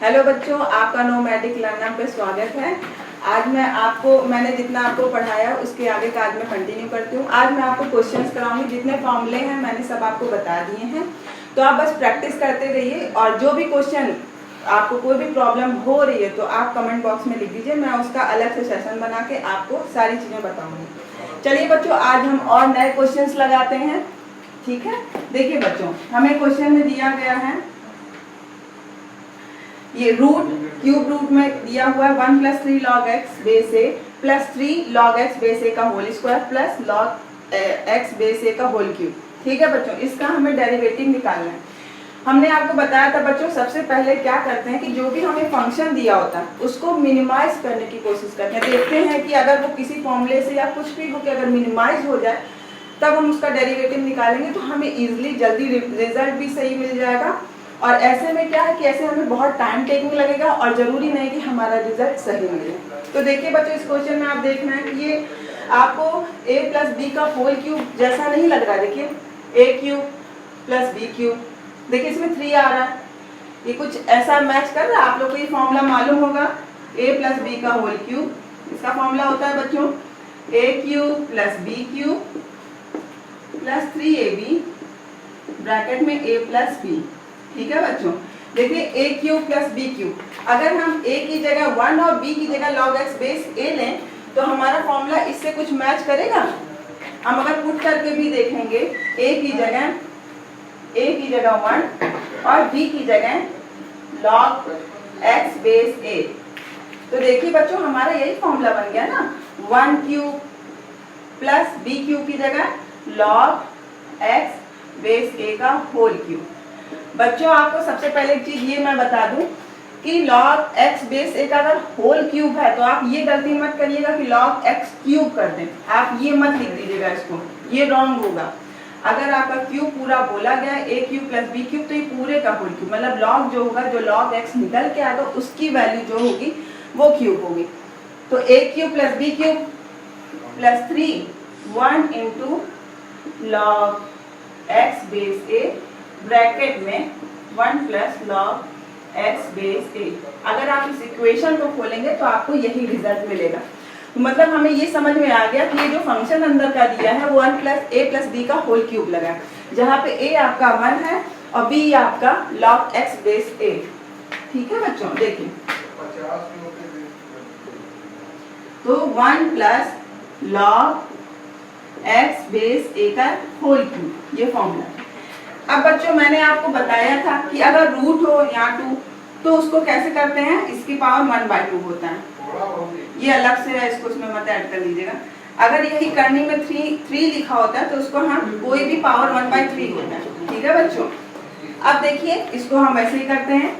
Hello बच्चों, आपका nomadic learner पे स्वागत है। आज मैंने जितना आपको पढ़ाया उसके आगे का आज मैं कंटिन्यू करती हूँ। आज मैं आपको क्वेश्चंस कराऊंगी, जितने फॉर्मूले हैं मैंने सब आपको बता दिए हैं, तो आप बस प्रैक्टिस करते रहिए। और जो भी क्वेश्चन आपको कोई भी प्रॉब्लम हो रही है तो आप कमेंट बॉक्स में लिख दीजिए, मैं उसका अलग से सेशन बना के आपको सारी चीज़ें बताऊँगी। चलिए बच्चों, आज हम और नए क्वेश्चन लगाते हैं, ठीक है। देखिए बच्चों, हमें क्वेश्चन में दिया गया है ये रूट, क्यूब रूट में दिया हुआ है 1 + 3 log x base A plus 3 log x base A का whole square plus log x base A का होल क्यूब। ठीक है बच्चों, इसका हमें डेरिवेटिव निकालना है। हमने आपको बताया था बच्चों, सबसे पहले क्या करते हैं कि जो भी हमें फंक्शन दिया होता है उसको मिनिमाइज करने की कोशिश करते हैं। देखते हैं कि अगर वो किसी फॉर्मूले से या कुछ भी हो के अगर मिनिमाइज हो जाए तब हम उसका डेरिवेटिव निकालेंगे तो हमें इजीली जल्दी रिजल्ट भी सही मिल जाएगा। और ऐसे में क्या है कि ऐसे हमें बहुत टाइम टेकिंग लगेगा और जरूरी नहीं कि हमारा रिजल्ट सही मिले। तो देखिए बच्चों, इस क्वेश्चन में आप देखना है कि ये आपको a + b का होल क्यूब जैसा नहीं लग रहा है। देखिए a³ + b³, देखिए इसमें 3 आ रहा है, ये कुछ ऐसा मैच कर रहा है। आप लोग को ये फॉर्मूला मालूम होगा, a + b का होल क्यूब, इसका फॉर्मूला होता है बच्चों a³ + b³ + 3ab ब्रैकेट में a + b। ठीक है बच्चों, देखिए a³ + b³, अगर हम a की जगह 1 और b की जगह log x बेस a लें तो हमारा फॉर्मूला इससे कुछ मैच करेगा। हम अगर पुट करके भी देखेंगे, a की जगह 1 और b की जगह log x बेस a, तो देखिए बच्चों हमारा यही फॉर्मूला बन गया ना, 1³ + b³ की जगह log x बेस a का होल क्यूब। बच्चों आपको सबसे पहले एक चीज ये मैं बता दूं कि log x बेस a का अगर होल क्यूब है तो आप ये गलती मत करिएगा कि log x³ कर दें। आप ये मत लिख दीजिएगा, इसको ये रॉन्ग होगा। अगर आपका क्यूब पूरा बोला गया a³ + b³ तो ये पूरे का होल क्यूब, मतलब log जो होगा, जो log x निकल के आएगा उसकी वैल्यू जो होगी वो क्यूब होगी। तो a³ + b³ + 3 1 × log x base a bracket में 1 + log x बेस a। अगर आप इस इक्वेशन को खोलेंगे तो आपको यही रिजल्ट मिलेगा। मतलब हमें ये समझ में आ गया कि ये जो फंक्शन अंदर का दिया है वो 1 + a + b का होल क्यूब लगा है, जहाँ पे a आपका 1 है और b आपका log x बेस a। ठीक है बच्चों, देखिए तो 1 + log x बेस a का होल क्यूब, ये फॉर्मूला है। अब बच्चों मैंने आपको बताया था कि अगर रूट हो या 2 तो उसको कैसे करते हैं, इसकी पावर 1/2 होता है, ये अलग से है, इसको इसमें मत ऐड कर लीजिएगा। अगर यही करनी में 3 लिखा होता है तो उसको हम कोई भी पावर 1/3 होता है। ठीक है बच्चों, अब देखिए इसको हम ऐसे ही करते हैं,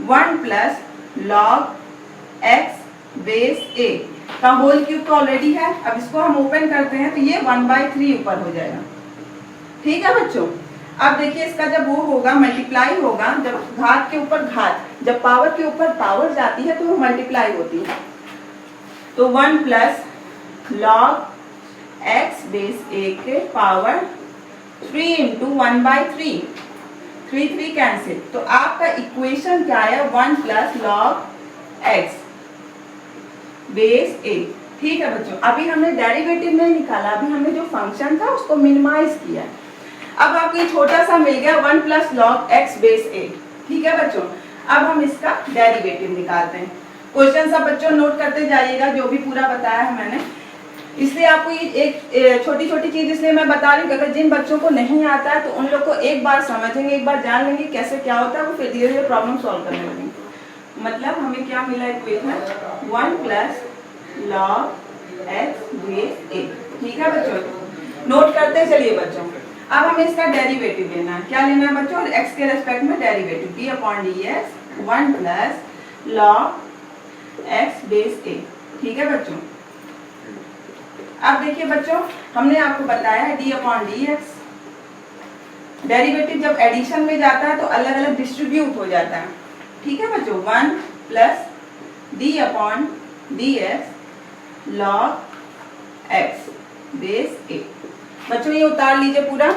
1 + log x बेस a का होल क्यूब तो ऑलरेडी है। अब इसको हम ओपन करते हैं तो ये 1/3 ऊपर हो जाएगा। ठीक है बच्चों, अब देखिए इसका जब वो होगा मल्टीप्लाई होगा, जब घात के ऊपर घात, जब पावर के ऊपर पावर जाती है तो वो मल्टीप्लाई होती है। तो 1 + log x बेस a के पावर 3 × 1/3, 3 कैंसिल, तो आपका इक्वेशन क्या है, 1 + log x बेस a। ठीक है बच्चों, अभी हमने डेरिवेटिव नहीं निकाला, अभी हमने जो फंक्शन था उसको मिनिमाइज किया। अब आपको ये छोटा सा मिल गया 1 + log x बेस a। ठीक है बच्चों, अब हम इसका डेरिवेटिव निकालते हैं। क्वेश्चन सब बच्चों नोट करते जाइएगा, जो भी पूरा बताया है मैंने। इसलिए आपको ये एक छोटी छोटी चीज इसलिए मैं बता रही हूँ, अगर जिन बच्चों को नहीं आता है तो उन लोग को एक बार समझेंगे, एक बार जान लेंगे कैसे क्या होता है, वो फिर धीरे धीरे प्रॉब्लम सॉल्व करने लगेंगे। मतलब हमें क्या मिला equation, 1 + log x base a। ठीक है बच्चों, नोट करते चलिए बच्चों। अब हमें इसका डेरिवेटिव लेना है, क्या लेना है बच्चों, x के रेस्पेक्ट में derivative d/dx 1 + log x base a। ठीक है बच्चों, अब देखिए बच्चों हमने आपको बताया है d/dx, डेरिवेटिव जब एडिशन में जाता है तो अलग अलग डिस्ट्रीब्यूट हो जाता है। ठीक है बच्चों, 1 + d/dx log x base a। बच्चों ये उतार लीजिए पूरा।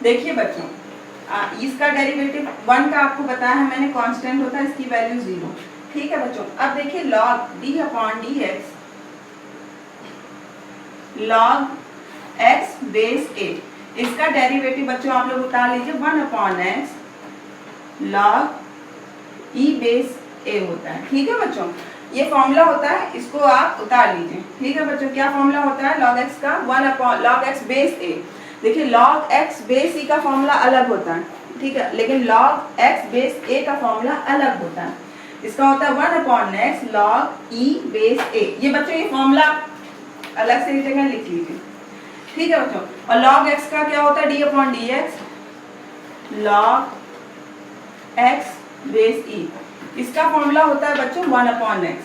देखिए बच्चों, इसका डेरिवेटिव 1 का आपको बताया है मैंने, कांस्टेंट होता है, इसकी वैल्यू 0। ठीक है बच्चों, अब देखिए log d upon dx log x base a, इसका डेरिवेटिव बच्चों आप लोग उतार लीजिए 1 upon x log e base a होता है। ठीक है बच्चों, ये फॉर्मूला होता है, इसको आप उतार लीजिए। ठीक है बच्चों, क्या फॉर्मूला होता है log x का 1 upon log x base a। देखिए log x बेस e का फॉर्मूला अलग होता है, ठीक है, लेकिन log x बेस a का फॉर्मूला अलग होता है। इसका होता है 1 upon x log e base a। ये बच्चों ये फॉर्मूला अलग से इस जगह लिख लीजिए। ठीक है बच्चों, और log x का क्या होता है d upon dx log x base e, इसका फॉर्मूला होता है बच्चों 1 अपॉन x।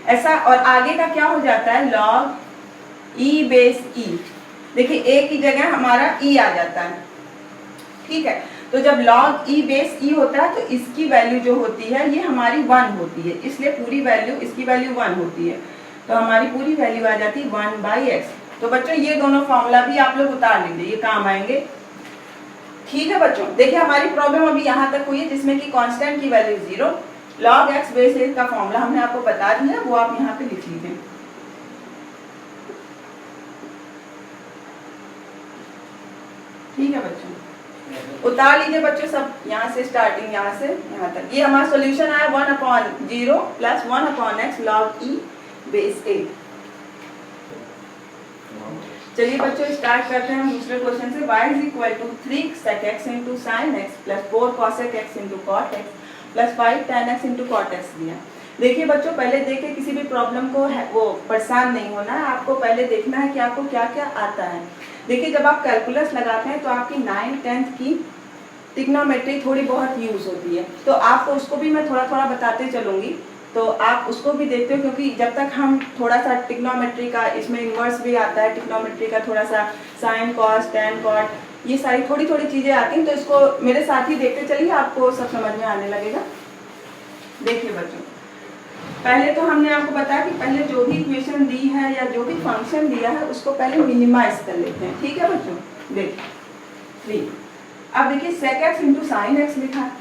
ऐसा, और आगे का क्या हो जाता है log e बेस e। देखिए a की जगह हमारा e आ जाता है। ठीक है, तो जब log e बेस e होता है तो इसकी वैल्यू जो होती है ये हमारी 1 होती है, इसलिए पूरी वैल्यू, इसकी वैल्यू 1 होती है, तो हमारी पूरी वैल्यू आ जाती है 1/x। तो बच्चों ये दोनों फॉर्मूला भी आप लोग उतार लीजिए, ये काम आएंगे। ठीक है बच्चों, देखिए हमारी प्रॉब्लम अभी यहाँ तक हुई है जिसमें कि कांस्टेंट की value 0, log x base a का फॉर्मूला हमने आपको बता दिया, वो आप यहाँ पे लिख लीजिए। ठीक है बच्चों, उतार लीजिए बच्चों सब, यहाँ से स्टार्टिंग यहाँ से यहाँ तक। ये हमारा सॉल्यूशन आया 1 upon 0 plus 1 upon x log e base a। चलिए बच्चों स्टार्ट करते हैं हम दूसरे क्वेश्चन से। y is equal to 3 sec x into sine x plus 4 cosec x into cot x plus 5 tan x into cot x दिया। देखिए बच्चों, पहले देखिए किसी भी प्रॉब्लम को वो परेशान नहीं होना है, आपको पहले देखना है कि आपको क्या क्या आता है। देखिए जब आप कैलकुलस लगाते हैं तो आपकी 9th 10th की ट्रिग्नोमेट्री थोड़ी बहुत यूज होती है, तो आपको उसको भी मैं थोड़ा थोड़ा बताते चलूंगी, तो आप उसको भी देखते हो, क्योंकि जब तक हम थोड़ा सा ट्रिग्नोमेट्री का, इसमें इन्वर्स भी आता है ट्रिग्नोमेट्री का, थोड़ा सा साइन कॉस टेन कॉट, ये सारी थोड़ी थोड़ी चीजें आती हैं, तो इसको मेरे साथ ही देखते चलिए, आपको सब समझ में आने लगेगा। देखिए बच्चों, पहले तो हमने आपको बताया कि पहले जो भी इक्वेशन दी है या जो भी फंक्शन दिया है उसको पहले मिनिमाइज कर लेते हैं। ठीक है बच्चों, देखिए अब देखिए sec x into sine x लिखा है।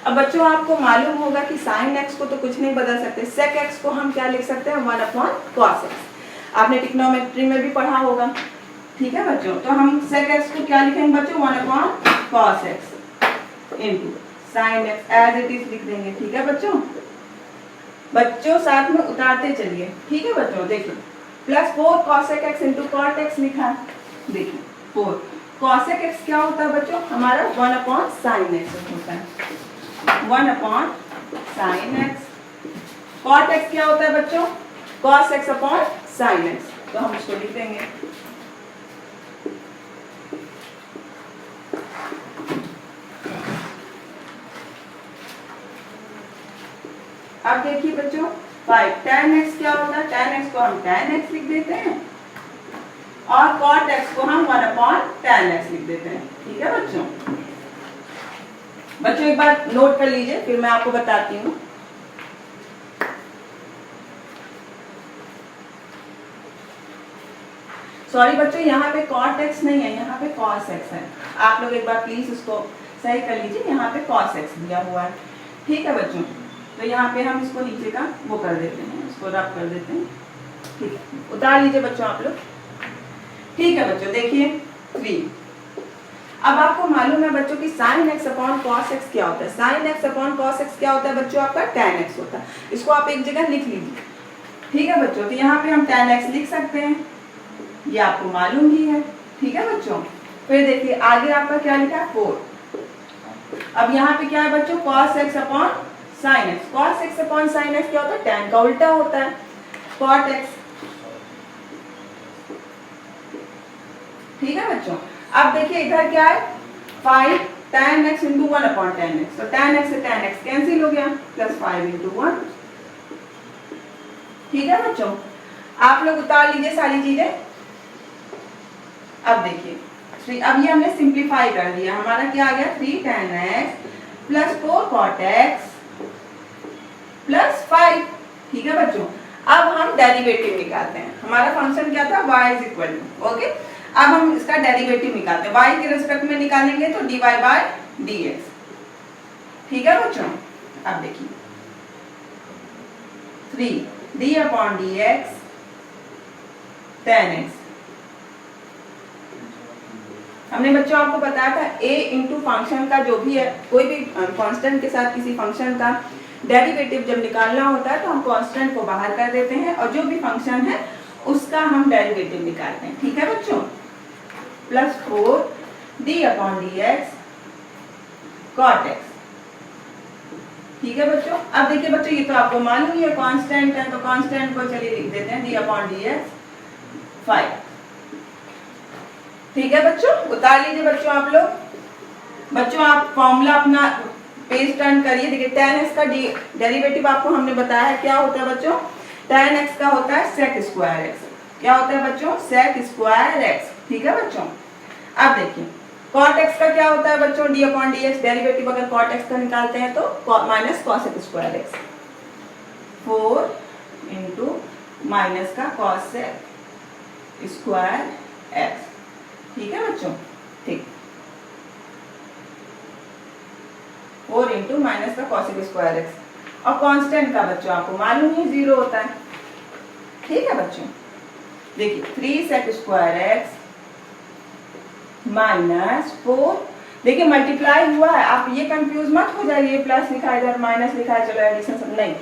अब बच्चों आपको मालूम होगा कि साइन एक्स को तो कुछ नहीं बदल सकते, sec x को हम क्या लिख सकते हैं 1 अपॉन cos x। आपने ट्रिग्नोमेट्री में भी पढ़ा होगा। ठीक है बच्चों, तो हम sec x को क्या लिखेंगे बच्चों 1 upon cos x into sine x as it is लिख देंगे। ठीक है बच्चों साथ में उतारते चलिए। ठीक है बच्चों, देखिए plus 4 cosec x into cot x लिखा है। देखिए 4 cosec x क्या होता है बच्चों, हमारा 1 अपॉन साइन एक्स होता है, 1 upon sine x. cot x क्या होता है बच्चों, cos x upon sine x, तो हम उसको लिख देंगे। अब देखिए बच्चों 5 tan x क्या होता है, tan x को हम tan x लिख देते हैं और cot x को हम 1 अपॉन tan x लिख देते हैं। ठीक है बच्चों एक बार नोट कर लीजिए, फिर मैं आपको बताती हूँ। सॉरी बच्चों, यहाँ पे cot x नहीं है, यहाँ पे cos x है। आप लोग एक बार प्लीज उसको सही कर लीजिए, यहाँ पे cos x दिया हुआ है। ठीक है बच्चों, तो यहाँ पे हम इसको नीचे का वो कर देते हैं, इसको रब कर देते हैं। ठीक है, उतार लीजिए बच्चों आप लोग। ठीक है बच्चों, देखिए 3। अब आपको मालूम है बच्चों कि sin x upon cos x क्या होता है। sin x upon cos x क्या होता है बच्चों, आपका tan x होता है। इसको आप एक जगह लिख लीजिए। ठीक है बच्चों, तो यहाँ पे हम tan x लिख सकते हैं, ये आपको मालूम ही है। ठीक है बच्चों, फिर देखिए आगे आपका क्या लिखा है 4। अब यहाँ पे क्या है बच्चों, cos x upon sine x. cos x upon sine x क्या होता है, tan का उल्टा होता है cot x। ठीक है बच्चों, अब देखिए इधर क्या है 5 tan x into 1 upon tan x, तो tan x से tan x कैंसिल हो गया, प्लस 5 इंटू 1। ठीक है बच्चों, आप लोग उतार लीजिए सारी चीजें। अब देखिए अब ये हमने सिंप्लीफाई कर दिया, हमारा क्या आ गया 3 tan x plus 4 cot x plus 5। ठीक है बच्चों, अब हम डेरिवेटिव निकालते हैं। हमारा फंक्शन क्या था y is equal to, okay. अब हम इसका डेरिवेटिव निकालते हैं, y के रिस्पेक्ट में निकालेंगे तो dy बाय dx। ठीक है बच्चों, अब देखिए 3d upon dx tan x। हमने बच्चों आपको बताया था a इंटू फंक्शन का जो भी है, कोई भी कांस्टेंट के साथ किसी फंक्शन का डेरिवेटिव जब निकालना होता है तो हम कांस्टेंट को बाहर कर देते हैं और जो भी फंक्शन है उसका हम डेरिवेटिव निकालते हैं। ठीक है बच्चों, plus 4d upon dx cot x। ठीक है बच्चों, अब देखिए बच्चों ये तो आपको मालूम ही है कांस्टेंट है, तो कांस्टेंट को चलिए लिख देते हैं d अपॉन dx 5। ठीक है बच्चों, उतार लीजिए बच्चों आप लोग। बच्चों आप फॉर्मूला अपना पेज टर्न करिए। देखिए tan x का डेरिवेटिव आपको हमने बताया है क्या होता है बच्चों, tan x का होता है sec स्क्वायर x। क्या होता है बच्चों, sec स्क्वायर x। ठीक है बच्चों, अब देखिए cot x का क्या होता है बच्चों, d अपॉन dx डेरिवेटिव अगर cot x का निकालते हैं तो minus cosec square x, 4 into minus का cosec स्क्वायर x। ठीक है बच्चों, ठीक 4 इंटू माइनस का cosec स्क्वायर x और कांस्टेंट का बच्चों आपको मालूम ही 0 होता है। ठीक है बच्चों, देखिए 3 sec स्क्वायर x माइनस 4, देखिए मल्टीप्लाई हुआ है, आप ये कंफ्यूज मत हो जाइए, प्लस लिखा है इधर माइनस लिखा है, चलो एडिशन सब नहीं,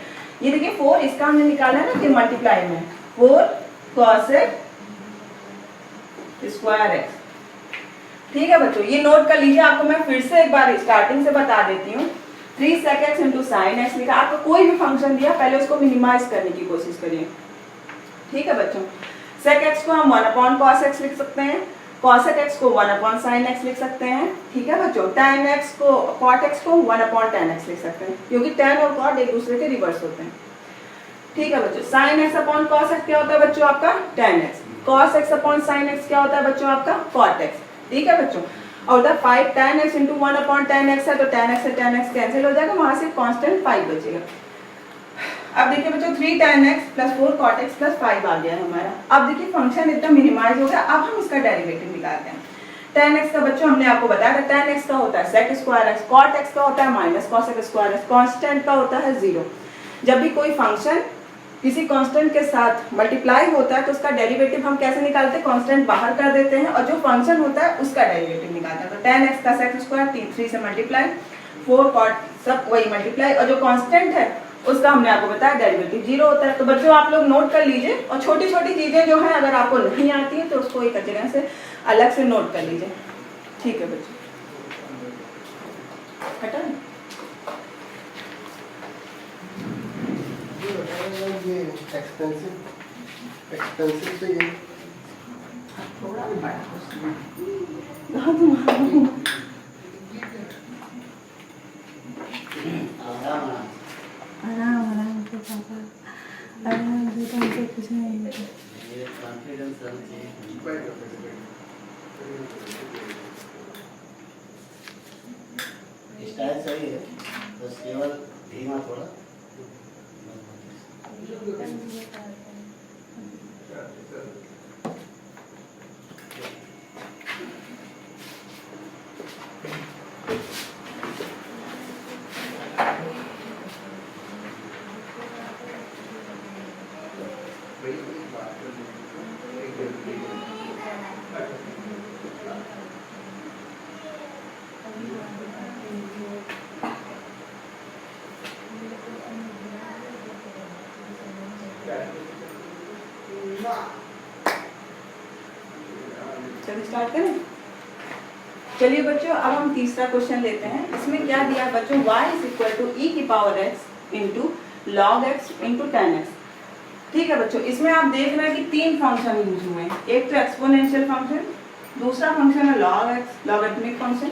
ये देखिए 4 इसका हमने निकाला है ना कि मल्टीप्लाई में 4 cosec स्क्वायर x। ठीक है बच्चों, ये नोट कर लीजिए, आपको मैं फिर से एक बार स्टार्टिंग से बता देती हूँ। 3 sec x into sine x लिखा, आपको कोई भी फंक्शन दिया पहले उसको मिनिमाइज करने की कोशिश करिए। ठीक है बच्चों, sec x को हम 1 अपॉन cos x लिख सकते हैं, cosec x को 1 अपॉन sin x लिख सकते हैं। ठीक है बच्चों, tan x को cot x को 1 अपॉन tan x लिख सकते हैं, क्योंकि tan और cot एक दूसरे के रिवर्स होते हैं। ठीक है बच्चों, sin x upon cos x क्या होता है बच्चों आपका tan x, cos x upon sin x क्या होता है बच्चों आपका cot x। ठीक है बच्चों, और उधर 5 tan x into 1 upon tan x है तो tan x से tan x कैंसिल हो जाएगा, वहां से कांस्टेंट 5 बचेगा। अब देखिए बच्चों 3 tan x plus 4 cot x plus 5 आ गया हमारा। अब देखिए फंक्शन इतना मिनिमाइज हो गया, अब हम इसका डेरिवेटिव निकालते हैं। tan x का बच्चों हमने आपको बताया था tan x का होता है sec square x, cot x का होता है minus cosec square x, constant का होता है 0। जब भी कोई फंक्शन किसी कांस्टेंट के साथ मल्टीप्लाई होता है तो उसका डेरिवेटिव हम कैसे निकालते हैं, कांस्टेंट बाहर कर देते हैं और जो फंक्शन होता है उसका डेरिवेटिव निकालते हैं। तो tan x का sec स्क्वायर 3 से मल्टीप्लाई, 4 cot सब वही मल्टीप्लाई, और जो कांस्टेंट है उसका हमने आपको बताया डेरिवेटिव 0 होता है। तो बच्चों आप लोग नोट कर लीजिए, और छोटी छोटी चीजें जो है अगर आपको नहीं आती है तो उसको एक जगह से अलग से नोट कर लीजिए। ठीक है बच्चों, हटा ये एक्सपेंसिव तो ये थोड़ा भी बड़ा आराम से पापा, आराम से तो मुझे कुछ नहीं होता। स्टाइल सही है, बस केवल धीमा थोड़ा। चलिए स्टार्ट करें। चलिए बच्चों अब हम तीसरा क्वेश्चन लेते हैं। इसमें क्या दिया बच्चों, y is equal to e की power x into log x into tan x। ठीक है बच्चों, इसमें आप देख रहे हैं कि 3 फंक्शन यूज हुए हैं, एक तो एक्सपोनेंशियल फंक्शन, दूसरा फंक्शन है log x लॉगरिथमिक फंक्शन,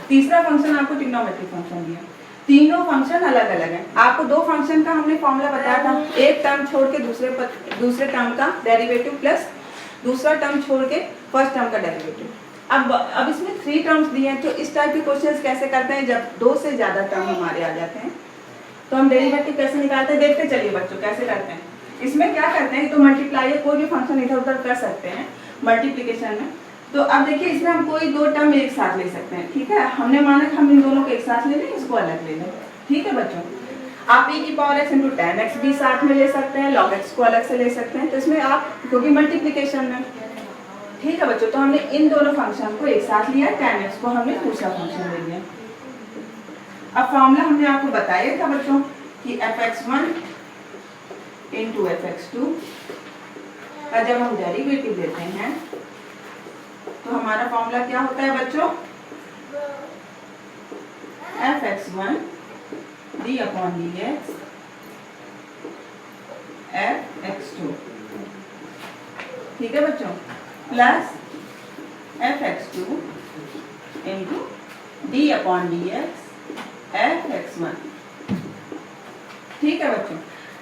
तीसरा फंक्शन आपको ट्रिग्नोमेट्रिक फंक्शन दिया। तीनों फंक्शन अलग अलग हैं। आपको 2 फंक्शन का हमने फॉर्मूला बताया था, एक टर्म छोड़ के दूसरे टर्म का डेरिवेटिव प्लस दूसरा टर्म छोड़ के फर्स्ट टर्म का डेरिवेटिव। अब इसमें 3 टर्म्स दिए हैं, तो इस टाइप के क्वेश्चंस कैसे करते हैं, जब 2 से ज्यादा टर्म हमारे आ जाते हैं तो हम डेरिवेटिव कैसे निकालते हैं, देखते चलिए बच्चों कैसे करते हैं। इसमें क्या करते हैं, तो मल्टीप्लाई है, कोई भी फंक्शन इधर उधर कर सकते हैं मल्टीप्लिकेशन में। तो अब देखिए इसमें हम कोई दो टर्म एक साथ ले सकते हैं, ठीक है। हमने माना कि हम इन दोनों को एक साथ ले लें, इसको अलग ले लें, ठीक है बच्चों। आप e की power x into ten x भी साथ में ले सकते हैं, log x को अलग से ले सकते हैं। तो इसमें आप क्योंकि मल्टीप्लीकेशन में, ठीक है बच्चों। तो हमने इन दोनों फंक्शन को एक साथ लिया, टेन एक्स को हमने दूसरा फंक्शन ले लिया। अब फॉर्मूला हमने आपको बताया था बच्चों कि fx1 इंटू fx2 का जब हम डेरिवेटिव लेते हैं तो हमारा फॉर्मूला क्या होता है बच्चों, fx1 d upon dx fx2, ठीक है बच्चों, plus fx2 into d upon dx fx1, ठीक है बच्चों।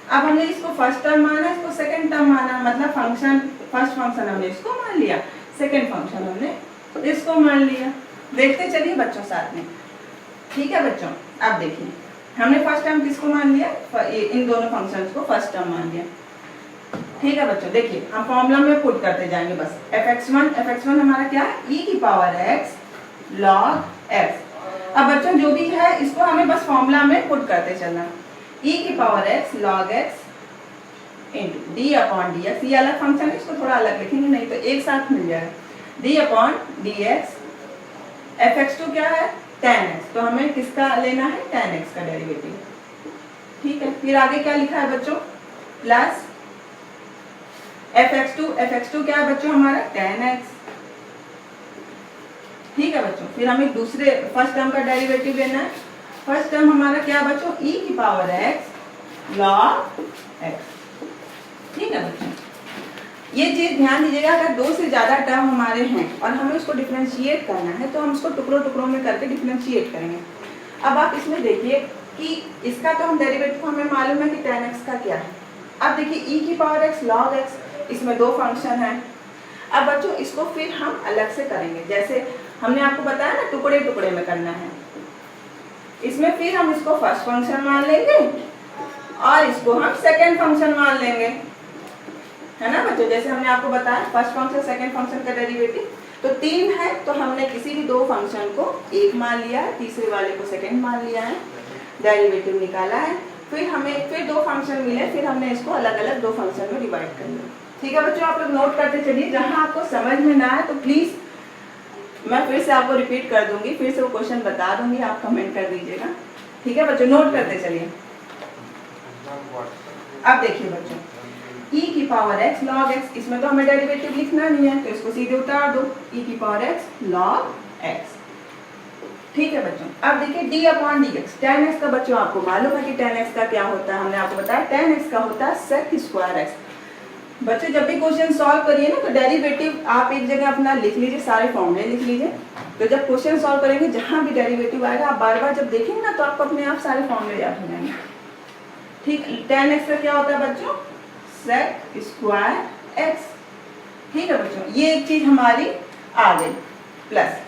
अब हमने इसको फर्स्ट टर्म माना, इसको सेकंड टर्म माना, मतलब फंक्शन फर्स्ट फंक्शन हमने इसको मान लिया, सेकंड फंक्शन हमने इसको मान लिया। देखते चलिए बच्चों साथ में, ठीक है बच्चों। अब देखिए हमने फर्स्ट टर्म किसको मान लिया, इन दोनों फंक्शंस को फर्स्ट टर्म मान लिया, ठीक है बच्चों। देखिए हम फॉर्मूला में पुट करते जाएंगे बस। fx1 हमारा क्या है, e की पावर x log x। अब बच्चों जो भी है इसको हमें बस फॉर्मूला में पुट करते चलना, e की power x log x into d upon dx। ये अलग फंक्शन है, इसको थोड़ा अलग लिखेंगे, नहीं तो एक साथ मिल जाएगा। d अपॉन dx fx2 क्या है, tan x। तो हमें किसका लेना है, tan x का डेरिवेटिव, ठीक है। फिर आगे क्या लिखा है बच्चों, प्लस fx2 क्या है बच्चों हमारा, tan x, ठीक है बच्चों। फिर हमें दूसरे फर्स्ट टर्म का डेरिवेटिव लेना है। फर्स्ट टर्म हमारा क्या बच्चों, e की पावर x log x, ठीक है बच्चों। ये चीज ध्यान दीजिएगा, अगर दो से ज्यादा टर्म हमारे हैं और हमें उसको डिफरेंशिएट करना है तो हम उसको टुकड़ों टुकड़ों में करके डिफरेंशिएट करेंगे। अब आप इसमें देखिए कि इसका तो हम डेरिवेटिव हमें मालूम है कि tan x का क्या है। अब देखिए e की पावर x log x, इसमें दो फंक्शन है। अब बच्चों इसको फिर हम अलग से करेंगे, जैसे हमने आपको बताया ना टुकड़े टुकड़े में करना है। इसमें फिर हम इसको फर्स्ट फंक्शन मान लेंगे और इसको हम सेकेंड फंक्शन मान लेंगे, है ना बच्चों। जैसे हमने आपको बताया फर्स्ट फंक्शन सेकेंड फंक्शन का डेरिवेटिव तो 3 है, तो हमने किसी भी दो फंक्शन को एक मान लिया है, तीसरे वाले को सेकेंड मान लिया है, डेरिवेटिव निकाला है। फिर हमें फिर दो फंक्शन मिले, फिर हमने इसको अलग अलग दो फंक्शन में डिवाइड कर लिया, ठीक है बच्चों। आप लोग नोट करते चलिए, जहां आपको समझ में ना आए तो प्लीज मैं फिर से आपको रिपीट कर दूंगी, फिर से वो क्वेश्चन बता दूंगी, आप कमेंट कर दीजिएगा, ठीक है बच्चों। नोट करते चलिए। अब देखिए बच्चों e की पावर x log x, इसमें तो हमें डेरिवेटिव लिखना नहीं है तो इसको सीधे उतार दो, e की पावर x log x, ठीक है बच्चों। अब देखिए d upon dx, tan x का बच्चों आपको मालूम है कि tan x का क्या होता है, हमने आपको बताया tan x का होता है sec स्क्वायर x। बच्चों जब भी क्वेश्चन सॉल्व करिए ना तो डेरिवेटिव आप एक जगह अपना लिख लीजिए, सारे फॉर्मूले लिख लीजिए। तो जब क्वेश्चन सॉल्व करेंगे जहां भी डेरिवेटिव आएगा आप बार बार जब देखेंगे ना तो आपको अपने आप सारे फॉर्मूले याद हो जाएंगे, ठीक। tan x का क्या होता है बच्चों, sec स्क्वायर x, ठीक है बच्चों। ये एक चीज हमारी आ गई, प्लस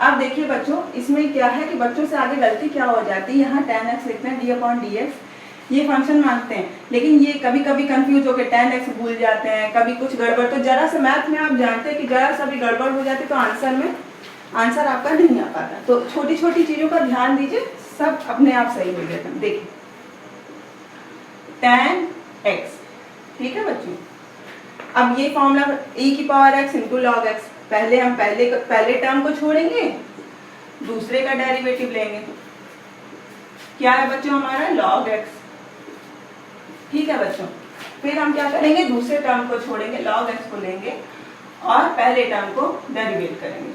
अब देखिए बच्चों इसमें क्या है कि बच्चों से आगे गलती क्या हो जाती है, यहाँ tan x लिखते हैं, d अपॉन dx ये फंक्शन मानते हैं, लेकिन ये कभी कभी कंफ्यूज होकर tan x भूल जाते हैं, कभी कुछ गड़बड़। तो जरा सा मैथ में आप जानते हैं कि जरा सा भी गड़बड़ हो जाती तो आंसर आपका नहीं आ पाता। तो छोटी छोटी चीजों का ध्यान दीजिए, सब अपने आप सही हो जाता है। देखिए tan x, ठीक है बच्चों। अब ये फॉर्मूला e की power x into log x, पहले हम पहले टर्म को छोड़ेंगे, दूसरे का डेरिवेटिव लेंगे, क्या है बच्चों हमारा log x, ठीक है बच्चों। फिर हम क्या करेंगे, दूसरे टर्म को छोड़ेंगे, log x को लेंगे और पहले टर्म को डेरिवेट करेंगे,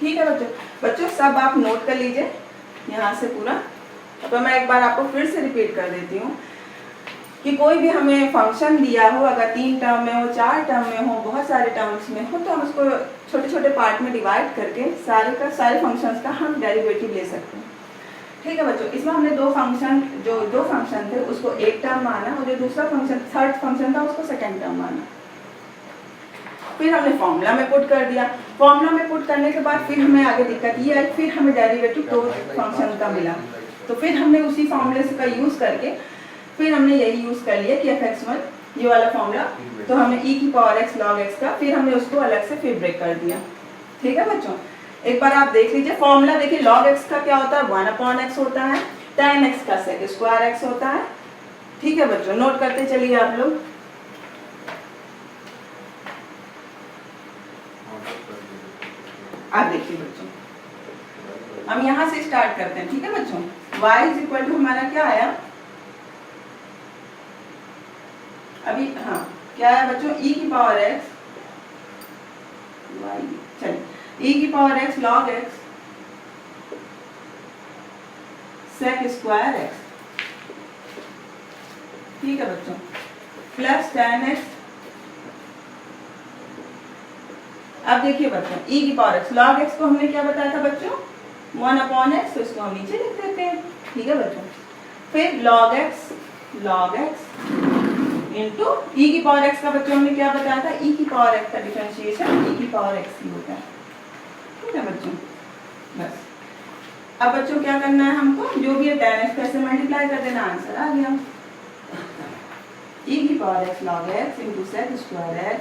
ठीक है बच्चों सब आप नोट कर लीजिए यहाँ से पूरा। तो मैं एक बार आपको फिर से रिपीट कर देती हूँ कि कोई भी हमें फंक्शन दिया हो, अगर 3 टर्म में हो, 4 टर्म में हो, बहुत सारे टर्म्स में हो, तो हम उसको छोटे छोटे पार्ट में डिवाइड करके सारे फंक्शंस का हम डेरिवेटिव ले सकते हैं, ठीक है बच्चों। इसमें हमने दो फंक्शन थे उसको एक टर्म माना और जो दूसरा फंक्शन थर्ड फंक्शन था उसको सेकेंड टर्म माना। फिर हमने फॉर्मूला में पुट कर दिया, फॉर्मूला में पुट करने के बाद फिर हमें आगे दिक्कत ये आई, फिर हमें डेरिवेटिव दो फंक्शन का मिला, तो फिर हमने उसी फॉर्मूले का यूज करके फिर हमने यही यूज कर लिया कि fx1 ये वाला फॉर्मूला, तो हमने e की पावर x log x का, फिर हमने उसको अलग से फिर ब्रेक कर दिया। ठीक है बच्चों, एक बार आप देख लीजिए फॉर्मूला। देखिए log x का क्या होता है, 1/x होता है, tan x का sec स्क्वायर x होता है। ठीक है बच्चों, नोट करते चलिए आप लोग। आप देखिए बच्चों, हम यहाँ से स्टार्ट करते हैं। ठीक है बच्चों, y इज इक्वल टू हमारा क्या आया अभी, हाँ क्या आया बच्चों, e की पावर x, y चलिए e की power x log x sec square x। ठीक है बच्चों, प्लस tan x। अब देखिए बच्चों, e की पावर x log x को हमने क्या बताया था बच्चों, 1/x, तो इसको हम नीचे लिख देते हैं। ठीक है बच्चों, फिर log x इंटू e की पावर x का बच्चों हमने क्या बताया था, e की पावर x का डिफरेंशिएशन e की पावर x ही होता है। ठीक है बच्चों, बस अब बच्चों क्या करना है हमको, जो भी है tan x कैसे मल्टीप्लाई कर देना, आंसर आ गया। e की power x log x into sec square x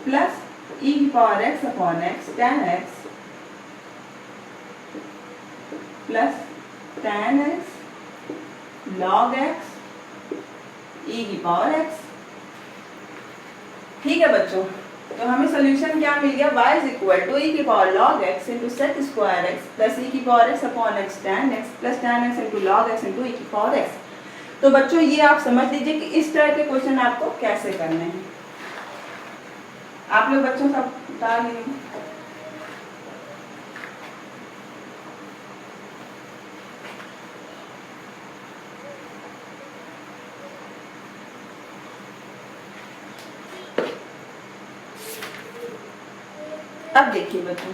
plus e की power x upon x tan x plus tan x log x e की पावर x। ठीक है बच्चों, तो हमें सोल्यूशन क्या मिल गया, y is equal to e की power log x into sec square x plus e की power x upon x tan x plus tan x into log x into e की पावर x। तो बच्चों ये आप समझ लीजिए कि इस तरह के क्वेश्चन आपको कैसे करने हैं। आप लोग बच्चों सब उतार लीजिए। अब देखिए बच्चों,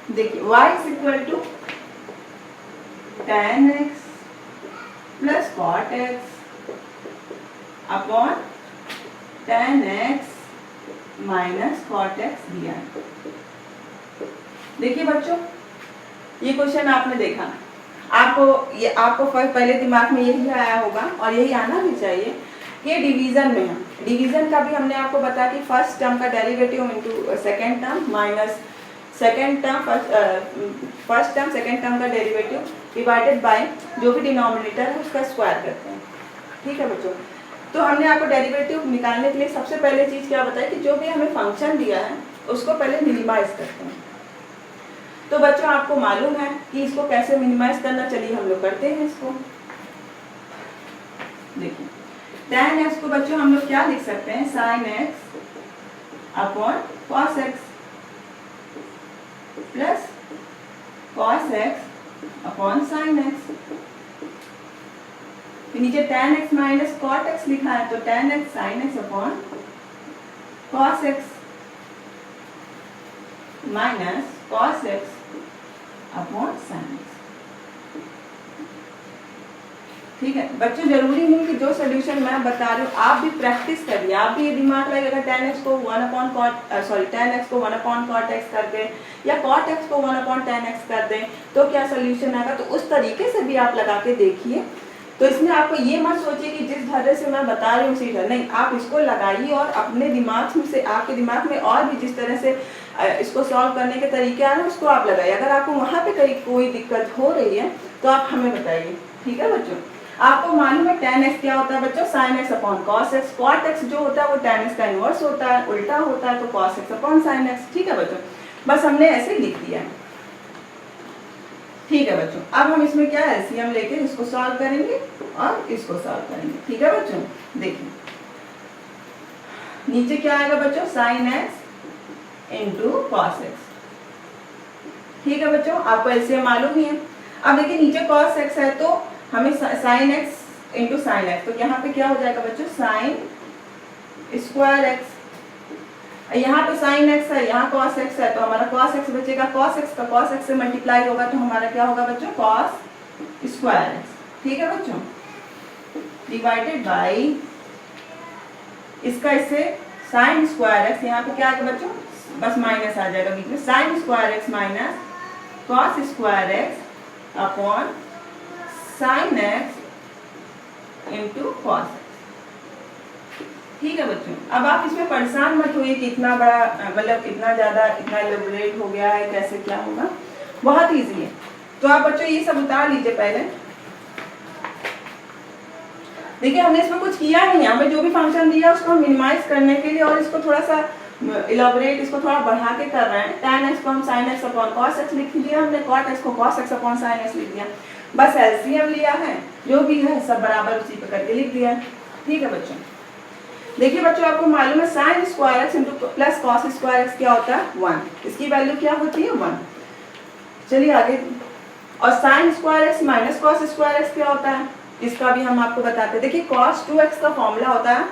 देखिए y is equal to tan x plus cot x upon tan x minus cot x दिया है। देखिए बच्चों, ये क्वेश्चन आपने देखा, आपको पहले दिमाग में यही आया होगा और यही आना भी चाहिए। ये डिवीजन में है, डिवीजन का भी हमने आपको बताया कि फर्स्ट टर्म का derivative into second term minus second term first term second term का डेरिवेटिव डिवाइडेड बाय जो भी डिनोमिनेटर है उसका स्क्वायर करते हैं। ठीक है बच्चों, तो हमने आपको डेरिवेटिव निकालने के लिए सबसे पहले चीज क्या बताई कि जो भी हमें फंक्शन दिया है उसको पहले मिनिमाइज करते हैं। तो बच्चों आपको मालूम है कि इसको कैसे मिनिमाइज करना, चलिए हम लोग करते हैं इसको। देखिए tan x को बच्चों हम लोग क्या लिख सकते हैं, sin x upon cos x plus cos x upon sin x। फिर नीचे tan x minus cot x लिखा है, तो tan x sin x upon cos x minus cos x upon sin x। ठीक है बच्चों, जरूरी नहीं कि जो सोल्यूशन मैं बता रही हूँ आप भी प्रैक्टिस करिए, आप भी ये दिमाग लगाइए। अगर tan x को 1/cot x कर दें या cot x को 1/tan x कर दें तो क्या सोल्यूशन आएगा, तो उस तरीके से भी आप लगा के देखिए। तो इसमें आपको ये मत सोचिए कि जिस तरह से मैं बता रही हूँ उसी तरह, नहीं, आप इसको लगाइए और अपने दिमाग से, आपके दिमाग में और भी जिस तरह से इसको सॉल्व करने के तरीके आ रहे हैं उसको आप लगाइए। अगर आपको वहाँ पे कहीं कोई दिक्कत हो रही है तो आप हमें बताइए। ठीक है बच्चों, आपको मालूम है tan x क्या होता है बच्चों, sin x upon cos x। cot x जो होता है वो tan x का इनवर्स होता है, उल्टा होता है, तो cos x upon sin x। ठीक है बच्चों, बस हमने ऐसे लिख दिया है। ठीक है बच्चों, अब हम इसमें क्या एलसीएम लेके इसको सॉल्व करेंगे और इसको सॉल्व करेंगे। ठीक है बच्चों, देखिए नीचे क्या आएगा बच्चों, sin x into cos x। ठीक है बच्चों, आपको एलसीएम मालूम ही है। अब देखिए नीचे cos x है तो हमें sin x into sine x, तो यहाँ पे क्या हो जाएगा बच्चों, sin स्क्वायर x। यहाँ पे sin x है, यहाँ cos x है, तो हमारा cos x बचेगा। cos x का cos x से मल्टीप्लाई होगा तो हमारा क्या होगा बच्चों, cos स्क्वायर x। ठीक है बच्चों, डिवाइडेड बाई इसका इससे sin स्क्वायर x, यहाँ पे क्या आएगा बच्चों, बस माइनस आ जाएगा बीच में, sin square x minus cos square x upon sine x into cos x. ठीक है बच्चों, अब आप इसमें परेशान मत होइए कि इतना बड़ा मतलब इतना ज़्यादा इतना एलेबोरेट हो गया है, कैसे क्या होगा, बहुत ईजी है। तो आप बच्चों ये सब उतार लीजिए पहले। देखिए हमने इसमें कुछ किया नहीं, हमें जो भी फंक्शन दिया उसको मिनिमाइज करने के लिए और इसको थोड़ा सा इलाबोरेट, इसको थोड़ा बढ़ा के कर रहे हैं। tan x को हम sin x upon cos x लिख दिया हमने, cot x को cos x upon sin x लिख दिया, बस एलसीएम लिया है, जो भी है सब बराबर उसी पे करके लिख दिया। ठीक है बच्चों, देखिए बच्चों आपको मालूम है sin square x into plus cos square x क्या होता है 1, इसकी वैल्यू क्या होती है 1। चलिए आगे, और sin square x minus cos square x क्या होता है, इसका भी हम आपको बताते हैं। देखिए cos 2x का फॉर्मूला होता है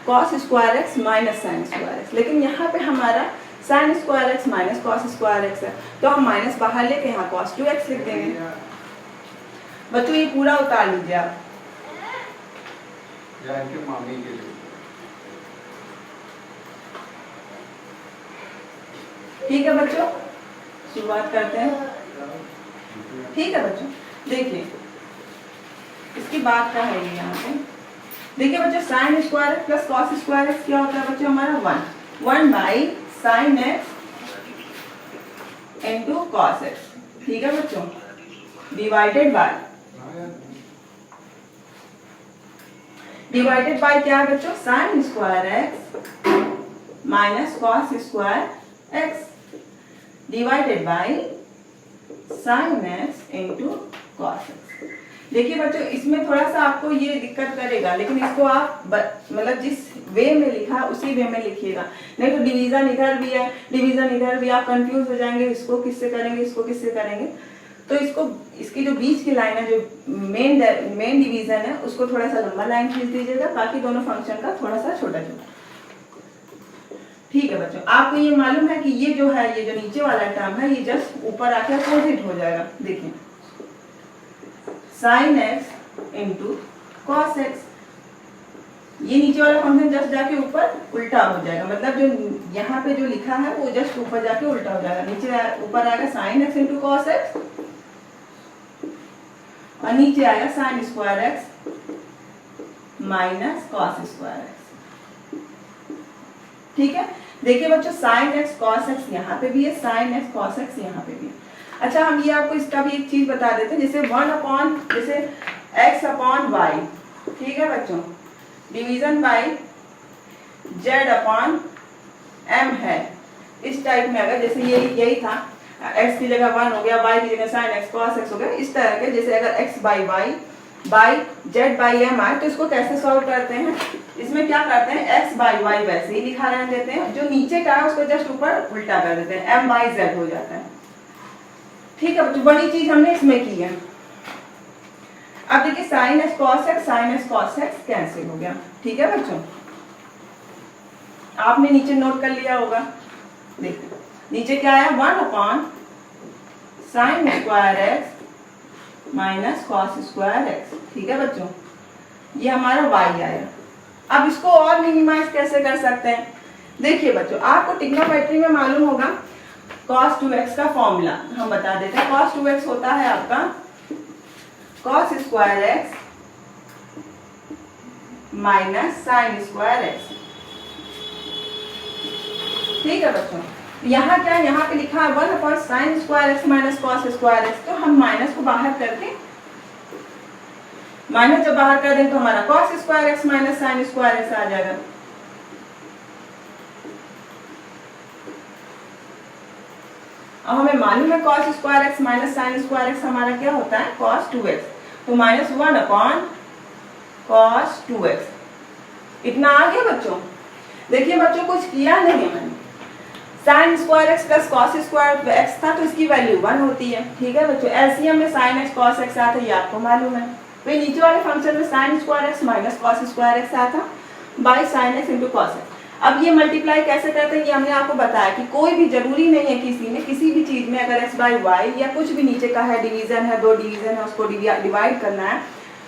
cos square x minus sin square x, लेकिन यहाँ पे हमारा sin square x minus cos square x है, तो हम माइनस बाहर लेके यहाँ cos 2x लिख देंगे। बच्चों ये पूरा उतार लीजिए आप। मामी के लिए ठीक है बच्चों, शुरुआत करते हैं। ठीक है बच्चों, देखिए इसकी बात क्या है यहाँ पे। देखिए बच्चों sin square plus cos square x क्या होता है बच्चों हमारा 1 by sin x into cos x। ठीक है बच्चों, डिवाइडेड बाय क्या है बच्चों sin square x minus cos square x divided by sin x into cos x। देखिए बच्चों इसमें थोड़ा सा आपको ये दिक्कत करेगा, लेकिन इसको आप मतलब जिस वे में लिखा उसी वे में लिखिएगा, नहीं तो डिवीजन इधर भी है डिवीजन इधर भी, आप कंफ्यूज हो जाएंगे, इसको किससे करेंगे इसको किससे करेंगे। तो इसको इसकी जो बीच की लाइन है जो मेन डिवीजन है उसको थोड़ा सा लंबा लाइन खींच दीजिएगा, बाकी दोनों फंक्शन का थोड़ा सा छोटा छोटा। ठीक है बच्चों, आपको ये मालूम है कि ये जो है ये जो नीचे वाला टर्म है ये जस्ट ऊपर आके अपोजिट हो जाएगा। देखिए sin x into cos x, ये नीचे वाला फंक्शन जस्ट जाके ऊपर उल्टा हो जाएगा, मतलब जो यहाँ पे जो लिखा है वो जस्ट ऊपर जाके उल्टा हो जाएगा, नीचे ऊपर आएगा sin x into cos x और नीचे आएगा sin square x minus cos square x। ठीक है, देखिए बच्चों sin x cos x यहाँ पे भी है, sin x cos x यहाँ पे भी है। अच्छा हम ये आपको इसका भी एक चीज बता देते हैं, जैसे 1 अपॉन जैसे x अपॉन y, ठीक है बच्चों, division bye z upon m है, इस टाइप में अगर जैसे यही था x की जगह 1 हो गया, y की जगह sin x cos x हो गया, इस तरह के जैसे अगर x by y by z by m आए तो इसको कैसे सॉल्व करते हैं, इसमें क्या करते हैं x बाई y वैसे ही लिखा रहने देते हैं, जो नीचे का है उसको जस्ट ऊपर उल्टा कर देते हैं, m बाई z हो जाता है। ठीक है बच्चों, बड़ी चीज हमने इसमें की है। अब देखिए sin x cos x cancel हो गया। ठीक है बच्चों, आपने नीचे नोट कर लिया होगा, देखिए नीचे क्या है 1 upon sin square x minus cos square x। ठीक है बच्चों, ये हमारा y आया। अब इसको और मिनिमाइज कैसे कर सकते हैं, देखिए बच्चों आपको ट्रिग्नोमेट्री में मालूम होगा cos 2x का फॉर्मूला हम बता देते हैं। cos 2x होता है आपका cos square x minus sin square x। ठीक है बच्चों, यहाँ क्या यहाँ पे लिखा है 1 upon sin square x minus cos square x, तो हम माइनस को बाहर करके माइनस जब बाहर कर दें तो हमारा cos square x minus sin square x आ जाएगा। अब हमें मालूम है cos square x minus sin square x हमारा क्या होता है cos 2x, तो माइनस 1 अपॉन cos 2x। इतना आ गया बच्चों। देखिए बच्चों कुछ किया नहीं है मैंने, sin square x plus cos square x था तो इसकी वैल्यू 1 होती है। ठीक है बच्चों, एलसीएम में sin x cos x आता है, ये आपको मालूम है। तो नीचे वाले फंक्शन में sin square x minus cos square x आता by sin x into cos x। अब ये मल्टीप्लाई कैसे करते हैं ये हमने आपको बताया कि कोई भी जरूरी नहीं है किसी भी चीज में अगर x बाई वाई या कुछ भी नीचे का है डिवीजन है, दो डिवीजन है, उसको डिवाइड करना है